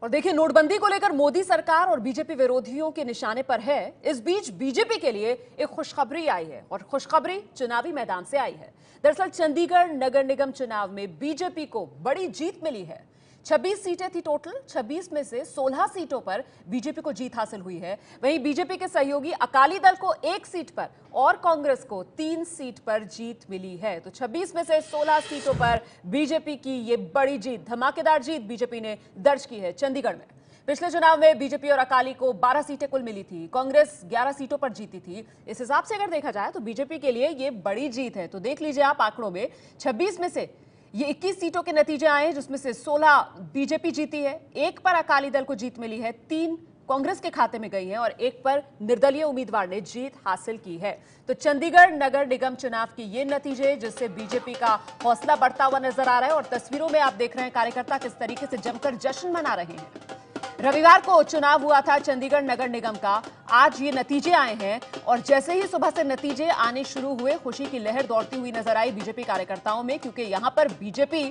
और देखिए, नोटबंदी को लेकर मोदी सरकार और बीजेपी विरोधियों के निशाने पर है। इस बीच बीजेपी के लिए एक खुशखबरी आई है और खुशखबरी चुनावी मैदान से आई है। दरअसल चंडीगढ़ नगर निगम चुनाव में बीजेपी को बड़ी जीत मिली है। 26 सीटें थी टोटल। 26 में से 16 सीटों पर बीजेपी को जीत हासिल हुई है। वहीं बीजेपी के सहयोगी अकाली दल को 1 सीट पर और कांग्रेस को 3 सीट पर जीत मिली है। तो 26 में से 16 सीटों पर बीजेपी की ये बड़ी जीत, धमाकेदार जीत बीजेपी ने दर्ज की है चंडीगढ़ में। पिछले चुनाव में बीजेपी और अकाली को 12 सीटें कुल मिली थी। कांग्रेस 11 सीटों पर जीती थी। इस हिसाब से अगर देखा जाए तो बीजेपी के लिए ये बड़ी जीत है। तो देख लीजिए आप आंकड़ों में, 26 में से ये 21 सीटों के नतीजे आए हैं, जिसमें से 16 बीजेपी जीती है, 1 पर अकाली दल को जीत मिली है, 3 कांग्रेस के खाते में गई हैं और 1 पर निर्दलीय उम्मीदवार ने जीत हासिल की है। तो चंडीगढ़ नगर निगम चुनाव के ये नतीजे, जिससे बीजेपी का हौसला बढ़ता हुआ नजर आ रहा है। और तस्वीरों में आप देख रहे हैं कार्यकर्ता किस तरीके से जमकर जश्न मना रहे हैं। रविवार को चुनाव हुआ था चंडीगढ़ नगर निगम का। आज ये नतीजे आए हैं और जैसे ही सुबह से नतीजे आने शुरू हुए, खुशी की लहर दौड़ती हुई नजर आई बीजेपी कार्यकर्ताओं में, क्योंकि यहां पर बीजेपी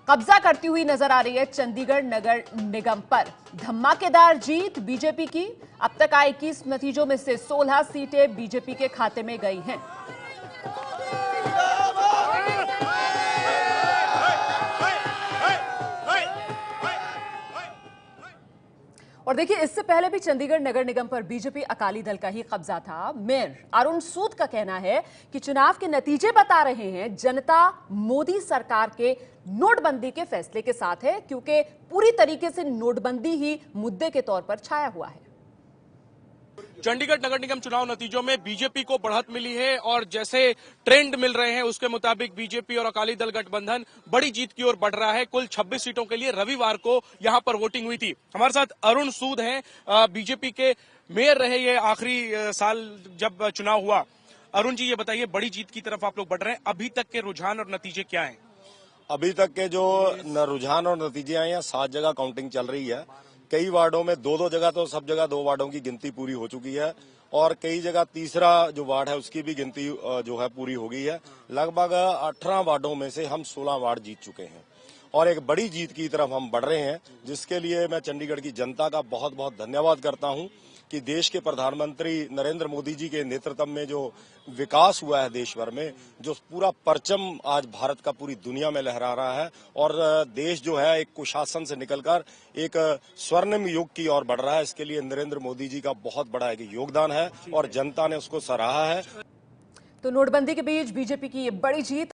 कब्जा करती हुई नजर आ रही है चंडीगढ़ नगर निगम पर। धमाकेदार जीत बीजेपी की। अब तक आए 21 नतीजों में से 16 सीटें बीजेपी के खाते में गई हैं। और देखिए, इससे पहले भी चंडीगढ़ नगर निगम पर बीजेपी अकाली दल का ही कब्जा था। मेयर अरुण सूद का कहना है कि चुनाव के नतीजे बता रहे हैं जनता मोदी सरकार के नोटबंदी के फैसले के साथ है, क्योंकि पूरी तरीके से नोटबंदी ही मुद्दे के तौर पर छाया हुआ है। चंडीगढ़ नगर निगम चुनाव नतीजों में बीजेपी को बढ़त मिली है और जैसे ट्रेंड मिल रहे हैं उसके मुताबिक बीजेपी और अकाली दल गठबंधन बड़ी जीत की ओर बढ़ रहा है। कुल 26 सीटों के लिए रविवार को यहां पर वोटिंग हुई थी। हमारे साथ अरुण सूद हैं, बीजेपी के मेयर रहे ये आखिरी साल जब चुनाव हुआ। अरुण जी, ये बताइए, बड़ी जीत की तरफ आप लोग बढ़ रहे हैं, अभी तक के रुझान और नतीजे क्या है? अभी तक के जो रुझान और नतीजे आए हैं, 7 जगह काउंटिंग चल रही है। कई वार्डों में 2-2 जगह, तो सब जगह 2 वार्डों की गिनती पूरी हो चुकी है और कई जगह तीसरा जो वार्ड है उसकी भी गिनती जो है पूरी हो गई है। लगभग 18 वार्डों में से हम 16 वार्ड जीत चुके हैं और एक बड़ी जीत की तरफ हम बढ़ रहे हैं, जिसके लिए मैं चंडीगढ़ की जनता का बहुत बहुत धन्यवाद करता हूं कि देश के प्रधानमंत्री नरेंद्र मोदी जी के नेतृत्व में जो विकास हुआ है देश भर में, जो पूरा परचम आज भारत का पूरी दुनिया में लहरा रहा है और देश जो है एक कुशासन से निकलकर एक स्वर्णिम युग की ओर बढ़ रहा है। इसके लिए नरेंद्र मोदी जी का बहुत बड़ा एक योगदान है और जनता ने उसको सराहा है। तो नोटबंदी के बीच बीजेपी की ये बड़ी जीत